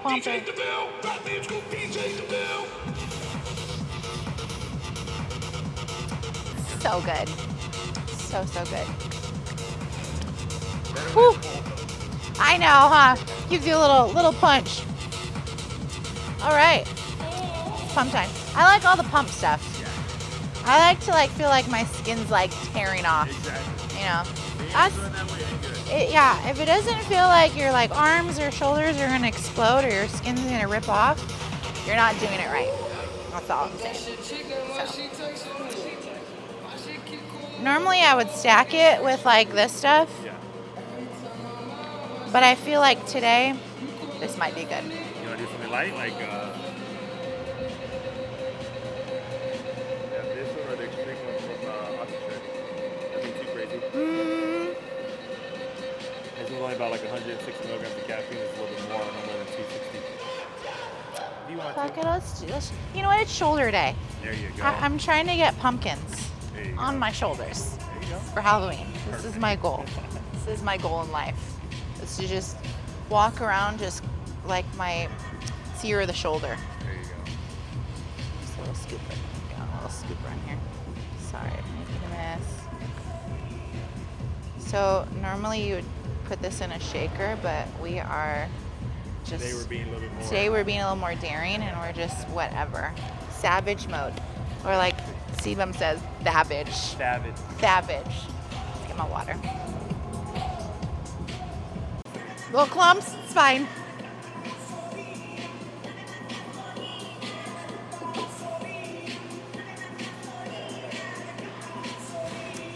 Pump it. So good. So good. Whew. I know, huh? Gives you a little punch. All right. Pump time. I like all the pump stuff. I like to feel like my skin's tearing off. Exactly. You know. That's Yeah, if it doesn't feel like your arms or shoulders are gonna explode or your skin's gonna rip off, you're not doing it right. That's all I'm saying. So. Normally I would stack it with this stuff, but I feel like today this might be good. You wanna do something light, like this one or the extreme one from Oxford? Nothing too crazy. This one's only about 160 milligrams of caffeine. It's a little bit more, no more than 260. Do you want Fuck it, to? let's do this. You know what? It's shoulder day. There you go. I'm trying to get pumpkins on my shoulders for Halloween. This is my goal. This is my goal in life. Is to just walk around just like my seer of the shoulder. There you go. Just a little scooper. Got a little scooper in here. Sorry, I'm making a mess. So normally you would put this in a shaker, but we are just today we're being a little bit more. Today we're being a little more daring, and we're just whatever, savage mode, or like Sebum says, savage. Savage. Let's get my water. Little clumps, it's fine.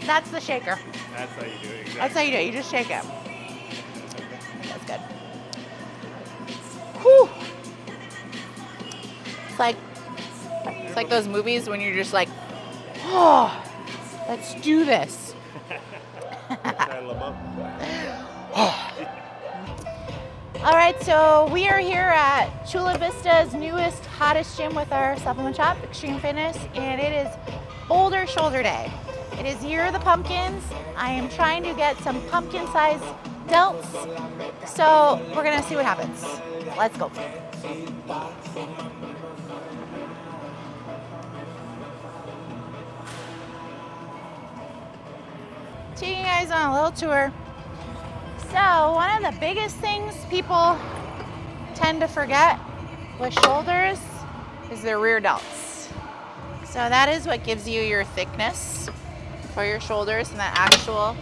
That's the shaker. That's how you do it. Exactly. That's how you do it. You just shake it. That's good. Whew. It's like those movies when you're just like, oh, let's do this. All right, so we are here at Chula Vista's newest, hottest gym with our supplement shop, Extreme Fitness, and it is Boulder Shoulder Day. It is Year of the Pumpkins. I am trying to get some pumpkin-sized delts, so we're gonna see what happens. Let's go. Taking you guys on a little tour. So one of the biggest things people tend to forget with shoulders is their rear delts. So that is what gives you your thickness for your shoulders and that actual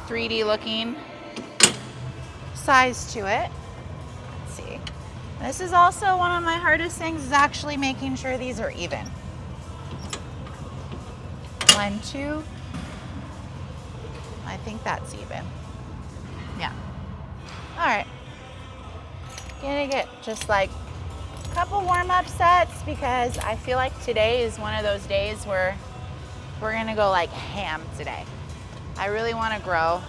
3D looking size to it. Let's see. This is also one of my hardest things, is actually making sure these are even. 1, 2. I think that's even. Yeah. All right. Gonna get just a couple warm-up sets because I feel like today is one of those days where we're gonna go ham today. I really want to grow,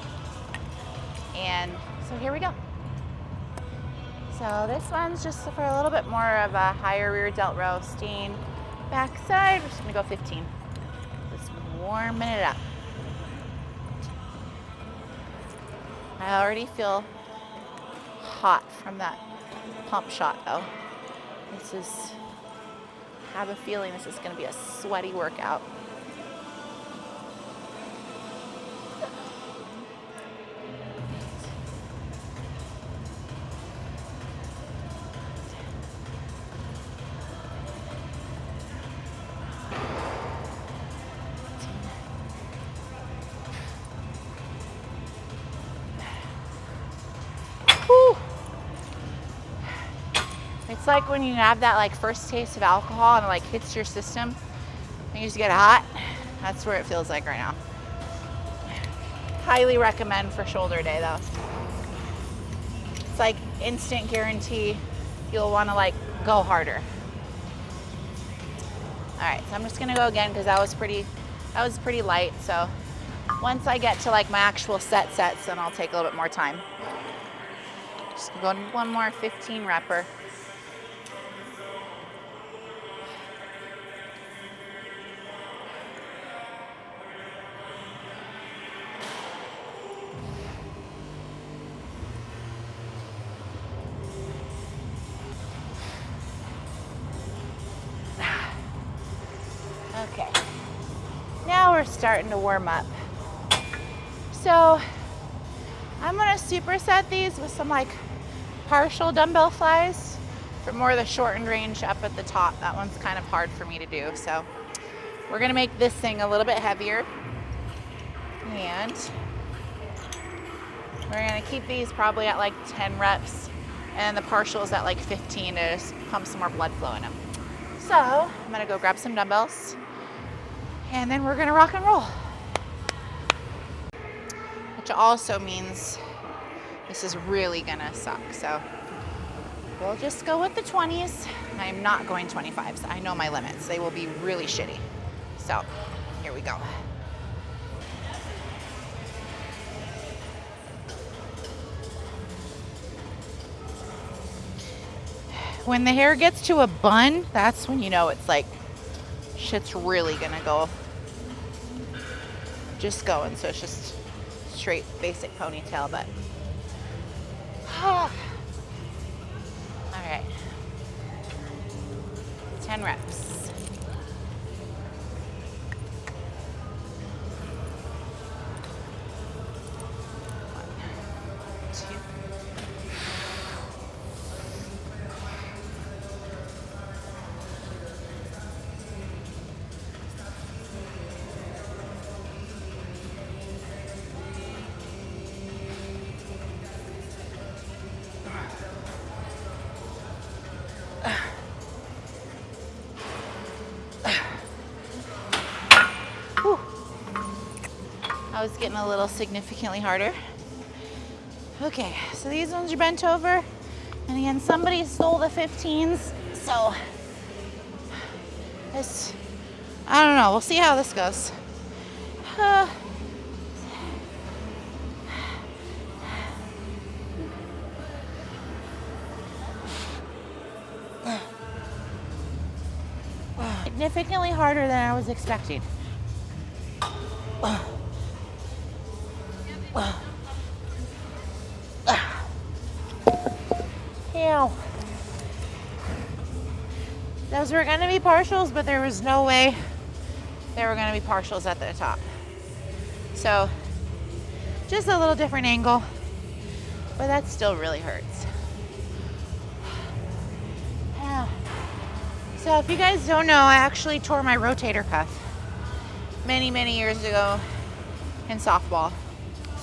and so here we go. So this one's just for a little bit more of a higher rear delt roasting. Backside, we're just gonna go 15. Just warming it up. I already feel hot from that pump shot though. I have a feeling this is gonna be a sweaty workout. It's like when you have that first taste of alcohol and it hits your system and you just get hot. That's where it feels like right now. Highly recommend for shoulder day though. It's instant guarantee you'll want to go harder. All right, so I'm just gonna go again because that was pretty light. So once I get to my actual sets, then I'll take a little bit more time. Just go one more 15 repper. starting to warm up. So I'm gonna superset these with some like partial dumbbell flies for more of the shortened range up at the top. That one's kind of hard for me to do. So we're gonna make this thing a little bit heavier. And we're gonna keep these probably at like 10 reps and the partials at like 15 to just pump some more blood flow in them. So I'm gonna go grab some dumbbells and then we're gonna rock and roll. Which also means this is really gonna suck. So we'll just go with the 20s. I'm not going 25s. I know my limits. They will be really shitty. So here we go. When the hair gets to a bun, that's when you know it's like shit's really gonna go. Just going, so it's just straight basic ponytail, but all right, 10 reps. I was getting a little significantly harder. Okay, so these ones are bent over. And again, somebody stole the 15s. So this, I don't know. We'll see how this goes. Significantly harder than I was expecting. Ew. Those were gonna be partials, but there was no way they were gonna be partials at the top. So just a little different angle, but that still really hurts. Yeah. So if you guys don't know, I actually tore my rotator cuff many, many years ago in softball.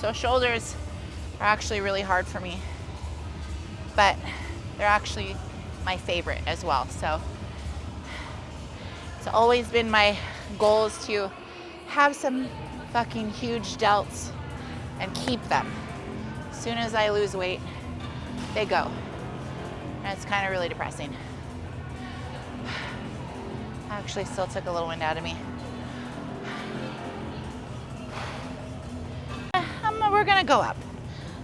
So shoulders are actually really hard for me, but they're actually my favorite as well. So it's always been my goals to have some fucking huge delts and keep them. As soon as I lose weight, they go. And it's kind of really depressing. Actually still took a little wind out of me. We're gonna go up.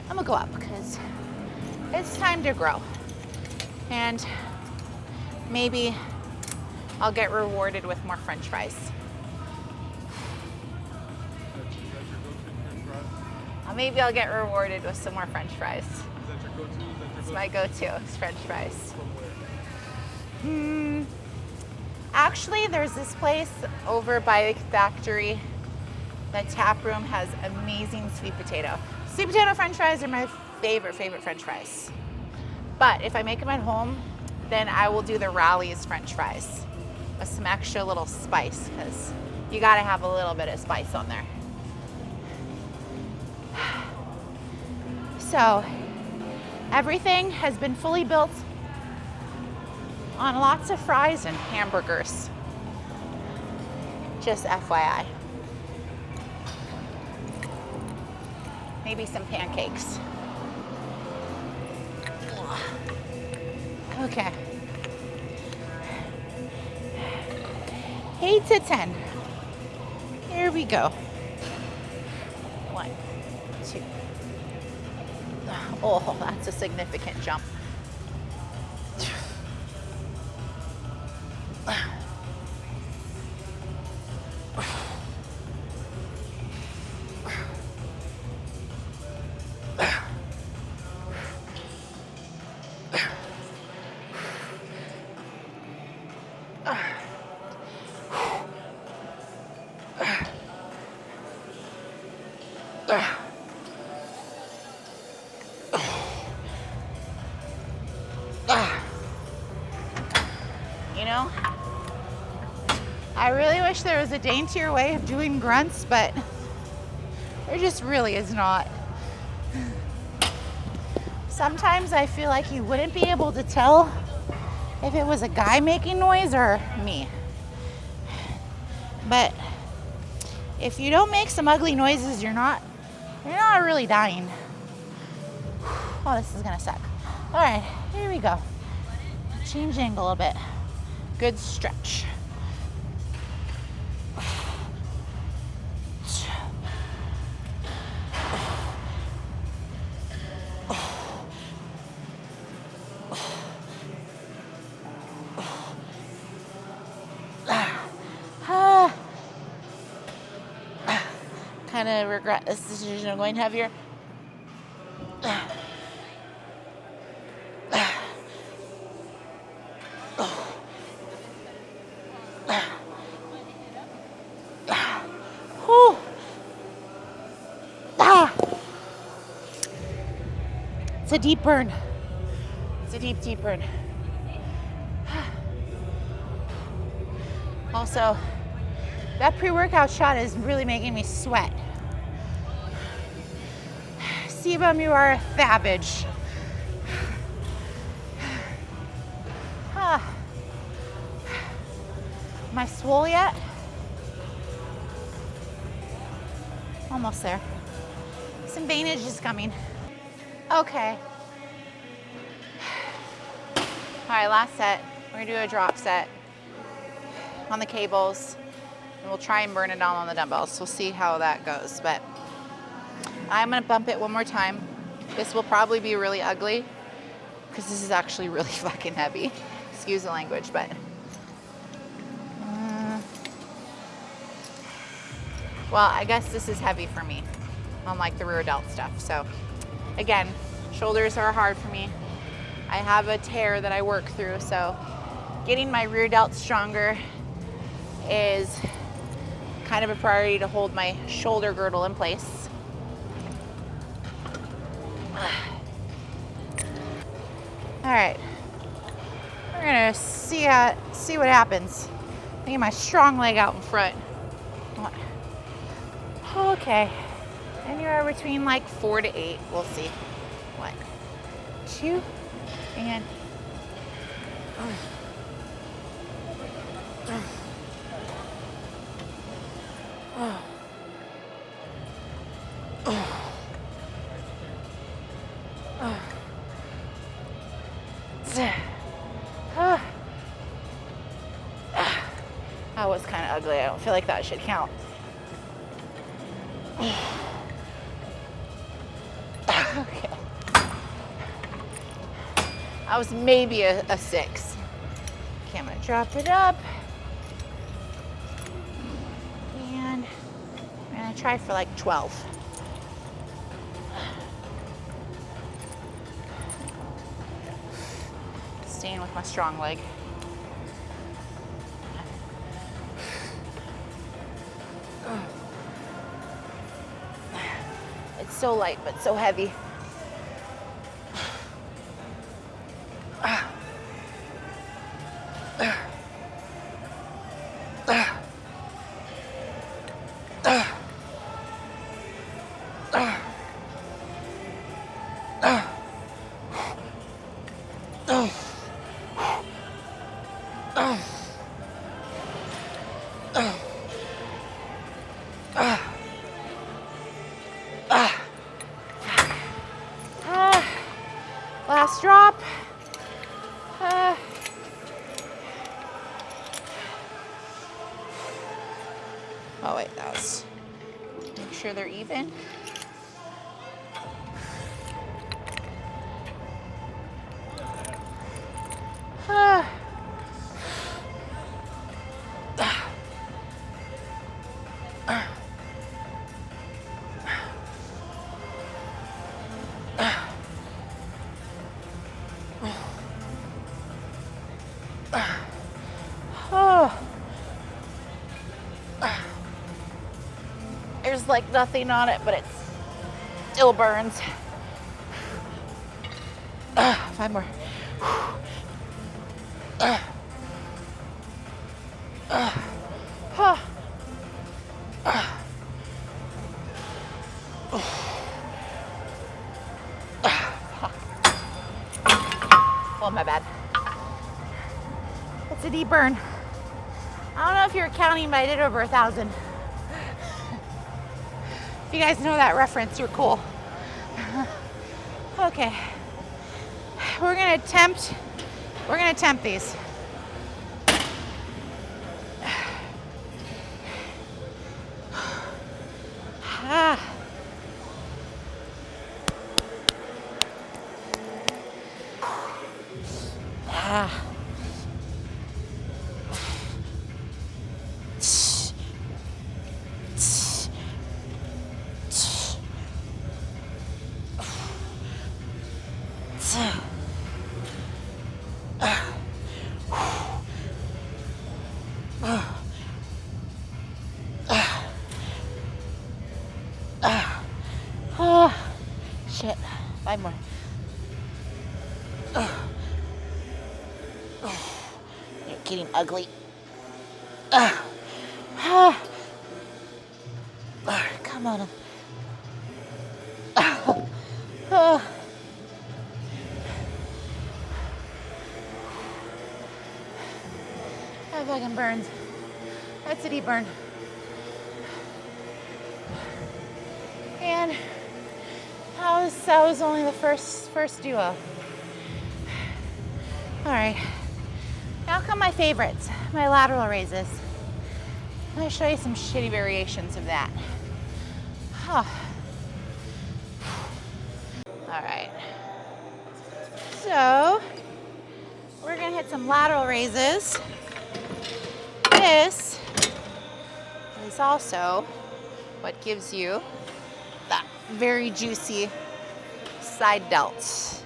I'm gonna go up because it's time to grow. And maybe I'll get rewarded with more French fries. Maybe I'll get rewarded with some more French fries. Is that your go-to? It's my go-to, it's French fries. Actually, there's this place over by the factory. The tap room has amazing sweet potato. Sweet potato French fries are my favorite French fries. But if I make them at home, then I will do the Rally's French fries with some extra little spice, because you gotta have a little bit of spice on there. So everything has been fully built on lots of fries and hamburgers. Just FYI. Maybe some pancakes. Okay. 8 to 10. Here we go. 1, 2. Oh, that's a significant jump. you know? I really wish there was a daintier way of doing grunts, but there just really is not. Sometimes I feel like you wouldn't be able to tell if it was a guy making noise or me. But if you don't make some ugly noises, you're not really dying. Oh, this is gonna suck. All right, here we go. Change angle a bit. Good stretch. Kind of regret this decision of going heavier. It's a deep burn. It's a deep, deep burn. Also, that pre-workout shot is really making me sweat. Sebum, you are a savage. Am I swole yet? Almost there. Some veinage is coming. Okay. All right, last set. We're gonna do a drop set on the cables, and we'll try and burn it down on the dumbbells. We'll see how that goes, but I'm gonna bump it one more time. This will probably be really ugly because this is actually really fucking heavy. Excuse the language, but well, I guess this is heavy for me, unlike the rear delt stuff. So again, shoulders are hard for me. I have a tear that I work through, so getting my rear delt stronger is kind of a priority to hold my shoulder girdle in place. All right, we're gonna see what happens. Get my strong leg out in front. Okay, anywhere between like 4 to 8. We'll see. 1, 2, and that was kind of ugly. I don't feel like that should count. Okay. That was maybe a 6. Okay, I'm gonna drop it up. And I'm gonna try for like 12. Staying with my strong leg. It's so light, but so heavy. Last drop. Oh wait, that was, make sure they're even. There's like nothing on it, but it still burns. 5 more. Oh, my bad. It's a deep burn. I don't know if you're counting, but I did over 1,000. If you guys know that reference, you're cool. Okay. We're gonna attempt these. Ah. Ah. Oh, shit. 5 more. You're getting ugly. Come on. That fucking burns. That's a deep burn. And that was only the first duo. All right. Now come my favorites, my lateral raises. I'm gonna show you some shitty variations of that. Oh. All right. So we're gonna hit some lateral raises. This is also what gives you that very juicy side delt.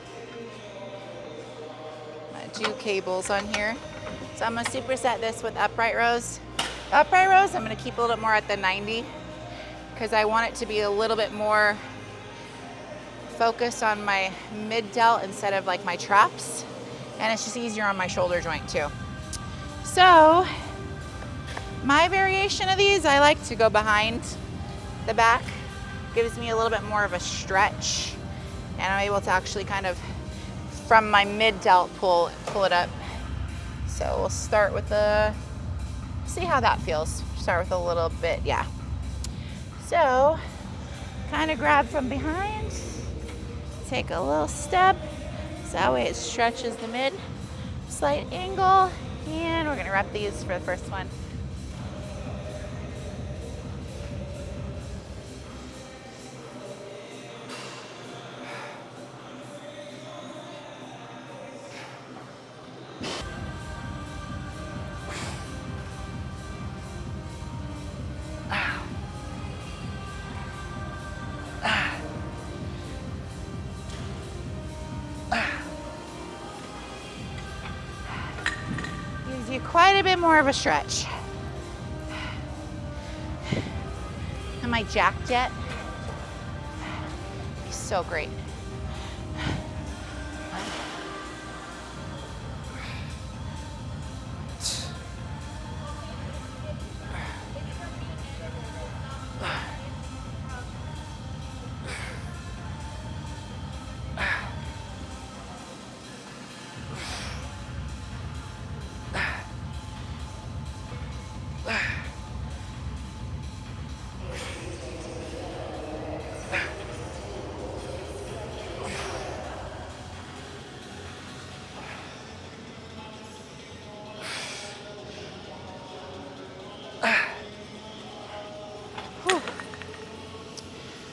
My 2 cables on here. So I'm gonna superset this with upright rows. Upright rows, I'm gonna keep a little bit more at the 90 because I want it to be a little bit more focused on my mid delt instead of like my traps. And it's just easier on my shoulder joint too. So my variation of these, I like to go behind the back. Gives me a little bit more of a stretch. And I'm able to actually kind of, from my mid delt, pull it up. So we'll start with see how that feels. Start with a little bit, yeah. So, kind of grab from behind, take a little step, so that way it stretches the mid, slight angle, and we're gonna wrap these for the first one. Gives you quite a bit more of a stretch. Am I jacked yet? He's so great.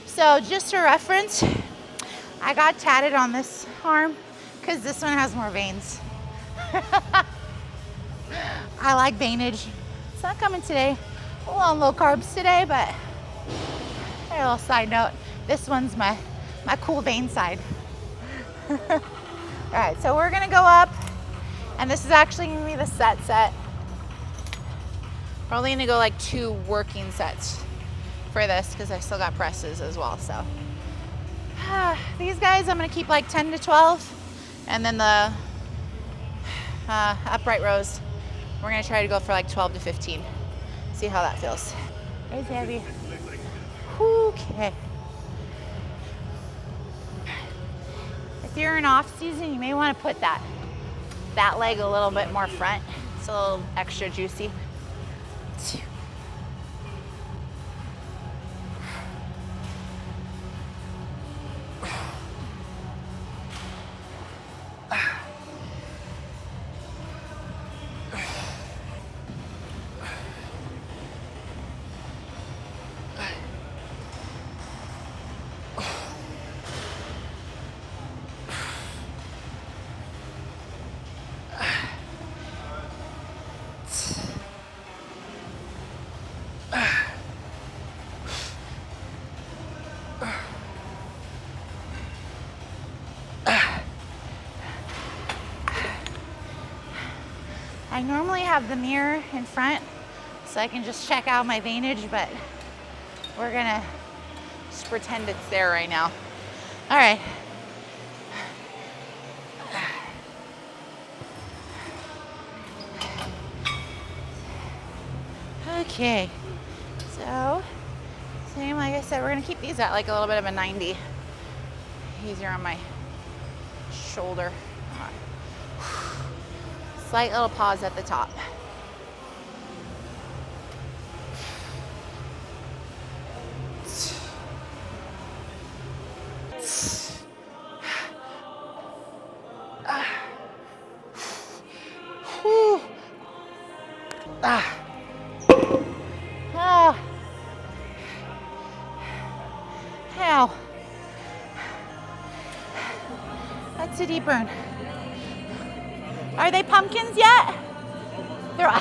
So just for reference, I got tatted on this arm because this one has more veins. I like veinage. It's not coming today. A little on low carbs today, but a little side note. This one's my cool vein side. All right, so we're gonna go up, and this is actually gonna be the set. We're only gonna go like 2 working sets for this because I still got presses as well. So these guys I'm gonna keep like 10 to 12, and then the upright rows we're gonna try to go for like 12 to 15. See how that feels. It's heavy. Okay. If you're in off season, you may want to put that that leg a little bit more front. It's a little extra juicy. I normally have the mirror in front so I can just check out my veinage, but we're gonna just pretend it's there right now. All right. Okay, so same, like I said, we're gonna keep these at like a little bit of a 90. Easier on my shoulder. Slight little pause at the top. Ow. That's a deep burn. Are they pumpkins yet? They're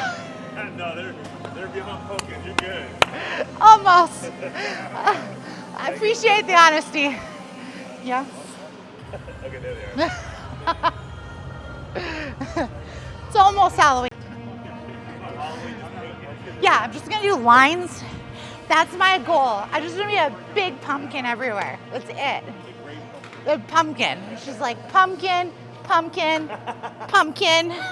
No, they're beyond pumpkins. You're good. almost. I appreciate the honesty. Yeah. Okay, there they are. It's almost Halloween. Yeah, I'm just gonna do lines. That's my goal. I just want to be a big pumpkin everywhere. That's it. The pumpkin. It's just like pumpkin, pumpkin, pumpkin. There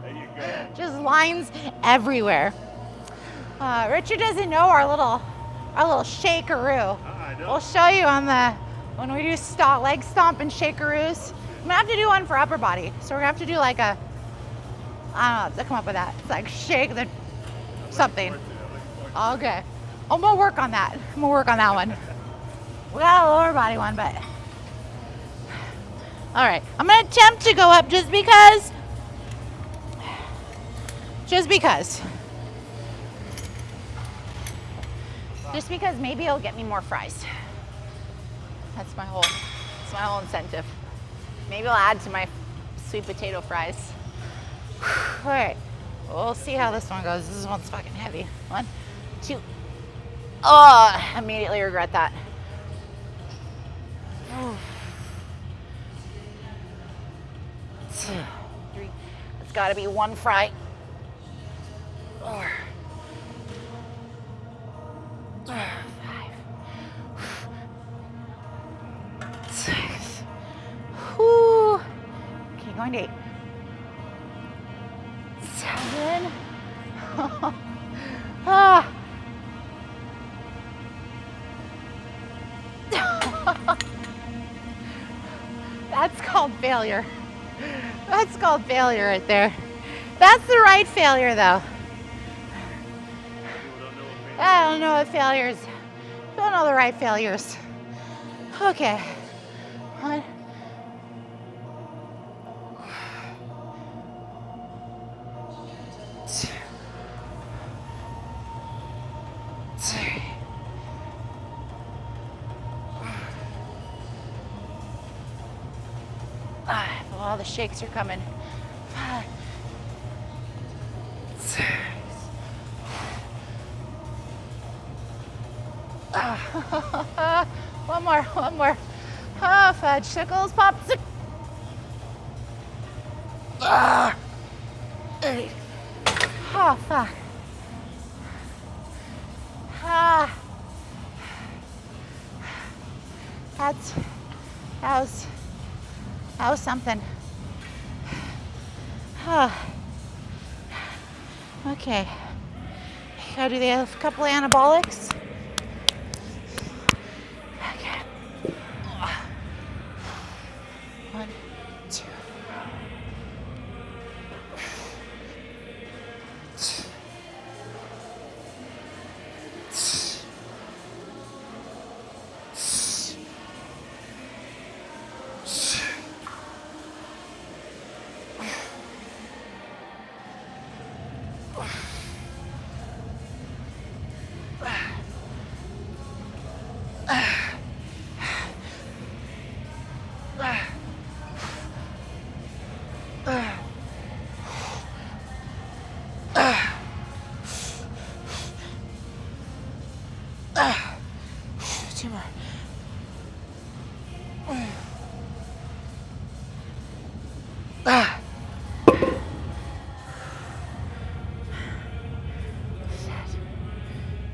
you go. Just lines everywhere. Richard doesn't know our little shakeroo. I don't. We'll show you on when we do leg stomp and shakeroos. I'm gonna have to do one for upper body. So we're gonna have to do like a, I don't know, have to come up with that. It's like shake the something. Okay. I'm gonna work on that. I'm gonna work on that one. We got a lower body one, but all right. I'm gonna attempt to go up just because. Just because maybe it'll get me more fries. That's my whole incentive. Maybe I'll add to my sweet potato fries. All right, we'll see how this one goes. This one's fucking heavy. 1, 2. Oh, immediately regret that. 2, 3. It's gotta be 1 fry. 4, 5, 6. Whew. Okay, going to 8. 7. Ah. That's called failure. That's called failure right there. That's the right failure, though. I don't know what failures. Don't know the right failures. Okay. 1. 2. 3. 5. Oh, the shakes are coming. 5. 6. One more. Oh, fudge sickles, popsicles. 8. Oh, fuck. That was something. Okay. Gotta do a couple of anabolics. Okay. 1, 2, Ah.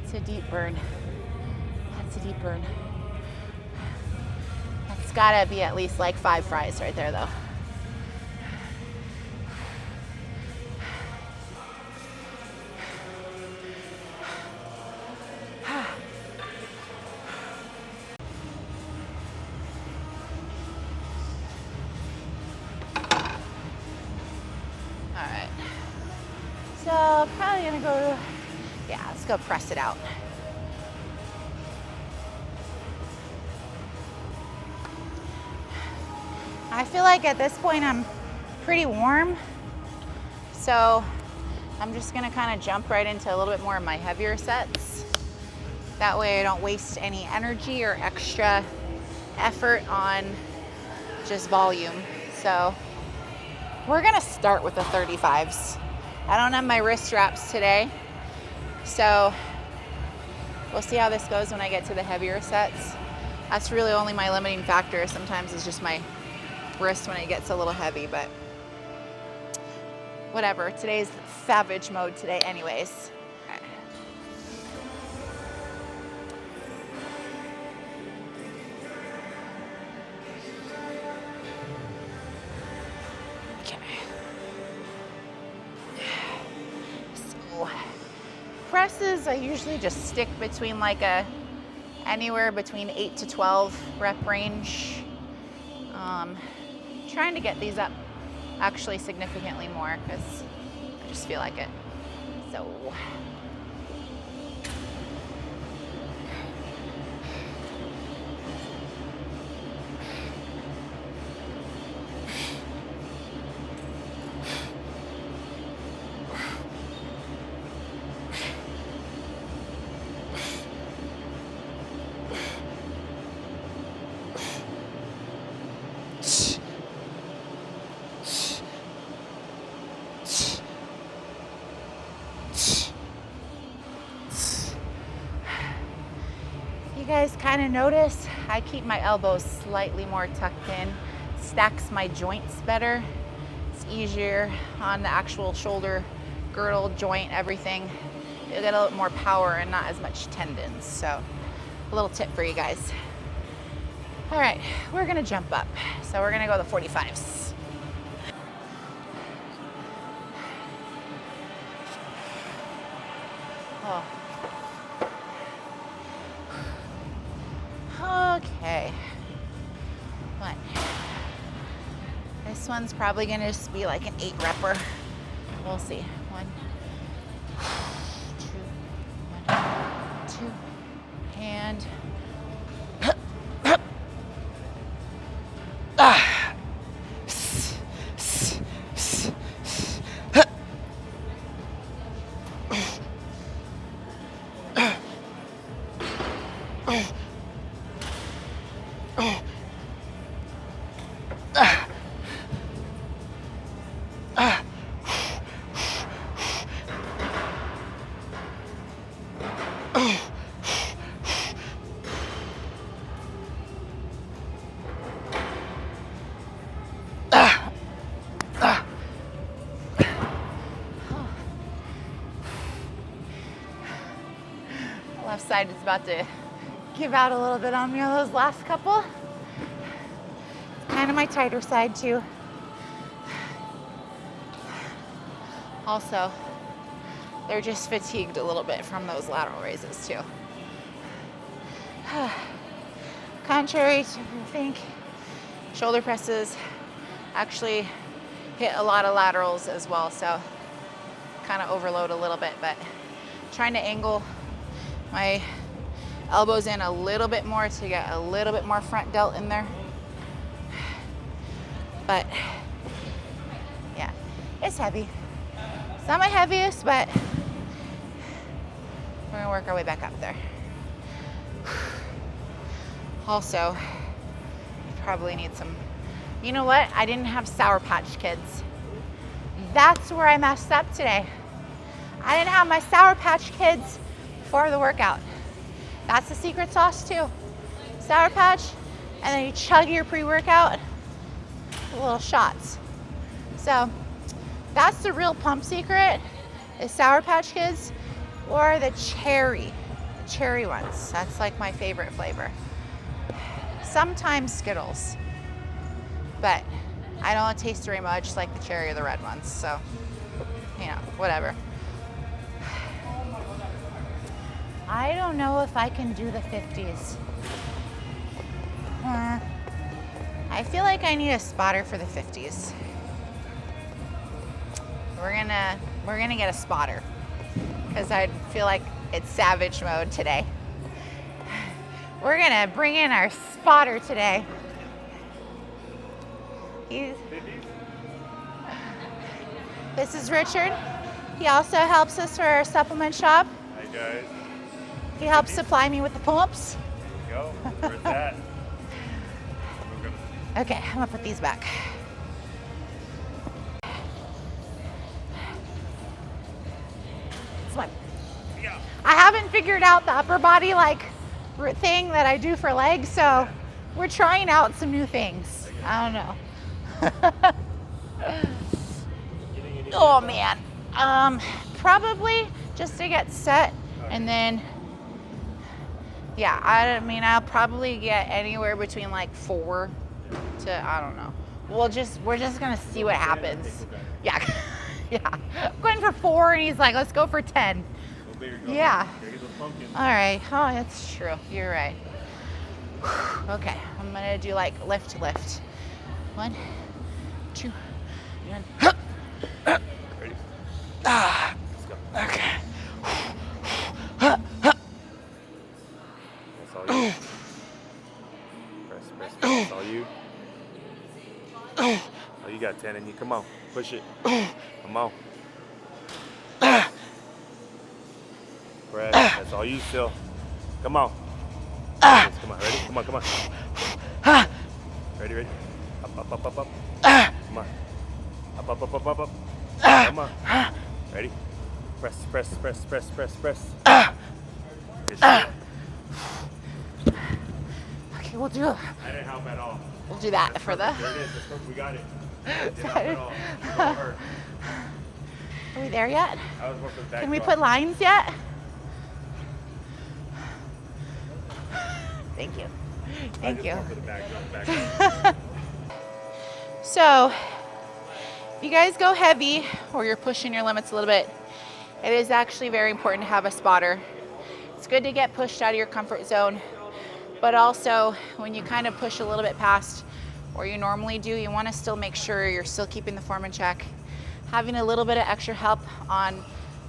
It's a deep burn. That's a deep burn. That's gotta be at least like 5 fries right there though. All right. So probably gonna go, yeah, let's go press it out. I feel like at this point I'm pretty warm. So I'm just gonna kind of jump right into a little bit more of my heavier sets. That way I don't waste any energy or extra effort on just volume. So we're gonna start with the 35s. I don't have my wrist wraps today, so we'll see how this goes when I get to the heavier sets. That's really only my limiting factor. Sometimes it's just my wrist when it gets a little heavy, but whatever. Today's savage mode today anyways. Presses, I usually just stick between like anywhere between 8 to 12 rep range. Trying to get these up actually significantly more because I just feel like it. So. You guys kind of notice I keep my elbows slightly more tucked in, stacks my joints better. It's easier on the actual shoulder, girdle, joint, everything. You'll get a little more power and not as much tendons. So a little tip for you guys. All right, we're gonna jump up. So we're gonna go the 45s. Oh. Okay. One. This one's probably gonna just be like an 8 repper. We'll see. 1, 2, 1, 2, and left side is about to give out a little bit on me on those last couple. Kind of my tighter side too. Also, they're just fatigued a little bit from those lateral raises too. Contrary to what you think, shoulder presses actually hit a lot of laterals as well, so kind of overload a little bit, but trying to angle my elbows in a little bit more to get a little bit more front delt in there. But yeah, it's heavy. It's not my heaviest, but we're gonna work our way back up there. Also, probably need some, you know what? I didn't have Sour Patch Kids. That's where I messed up today. I didn't have my Sour Patch Kids for the workout. That's the secret sauce too. Sour Patch, and then you chug your pre-workout, little shots. So that's the real pump secret, is Sour Patch Kids or the cherry ones. That's like my favorite flavor. Sometimes Skittles, but I don't taste very much like the cherry or the red ones. So, you know, whatever. I don't know if I can do the 50s. I feel like I need a spotter for the 50s. We're gonna get a spotter because I feel like it's savage mode today. We're gonna bring in our spotter today. This is Richard. He also helps us for our supplement shop. Hi guys. He helps supply me with the pull-ups. There you go. Where's that? Okay, I'm gonna put these back. This one. Yeah. I haven't figured out the upper body like thing that I do for legs, so we're trying out some new things. I don't know. Oh man. Probably just to get set, and then yeah, I mean I'll probably get anywhere between like 4 to, I don't know. We're just gonna see what happens. Yeah. Yeah. I'm going for 4 and he's like, let's go for 10. Yeah. All right. Oh, that's true. You're right. Okay. I'm gonna do like lift to lift. 1, 2, 1. Ready? Ah. Let's go. Okay. That's all you. Press. That's all you. Oh, you got 10 in you. Come on. Push it. Come on. Press. That's all you still. Come on. Come on. Ready? Come on. Ready? Up. Come on. Up. Come on. Ready? Press. Good shit. Okay, we'll do. I didn't help at all. We'll do that for the. There it is. That's perfect. We got it. Didn't help at all. It don't hurt. Are we there yet? I was working back. Can we put lines yet? Thank you. Thank you. For the back. So, if you guys go heavy or you're pushing your limits a little bit, it is actually very important to have a spotter. It's good to get pushed out of your comfort zone, but also when you kind of push a little bit past where you normally do, you want to still make sure you're still keeping the form in check. Having a little bit of extra help on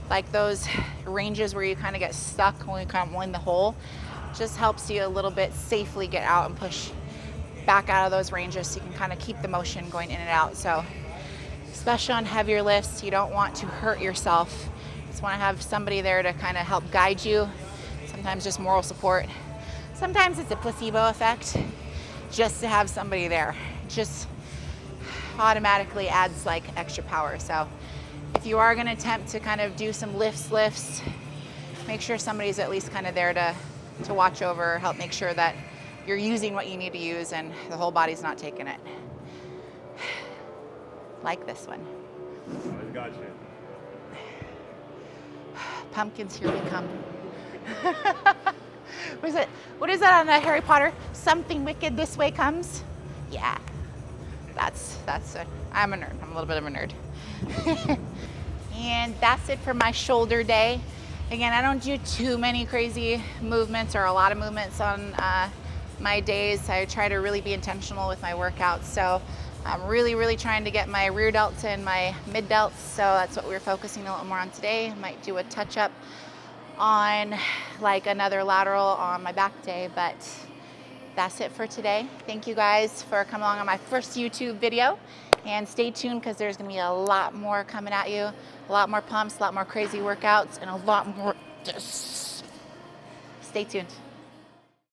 like those ranges where you kind of get stuck when you kind of in the hole just helps you a little bit safely get out and push back out of those ranges so you can kind of keep the motion going in and out. So especially on heavier lifts, you don't want to hurt yourself. You just want to have somebody there to kind of help guide you. Sometimes just moral support. Sometimes it's a placebo effect just to have somebody there. Just automatically adds like extra power. So if you are going to attempt to kind of do some lifts, make sure somebody's at least kind of there to watch over, help make sure that you're using what you need to use and the whole body's not taking it. Like this one. I got you. Pumpkins, here we come. What is that on that Harry Potter? Something wicked this way comes? Yeah. That's it. I'm a nerd. I'm a little bit of a nerd. And that's it for my shoulder day. Again, I don't do too many crazy movements or a lot of movements on my days. I try to really be intentional with my workouts. So I'm really trying to get my rear delts and my mid delts. So that's what we're focusing a little more on today. Might do a touch up on like another lateral on my back day, but that's it for today. Thank you guys for coming along on my first YouTube video, and stay tuned because there's gonna be a lot more coming at you, a lot more pumps, a lot more crazy workouts, and a lot more. Stay tuned.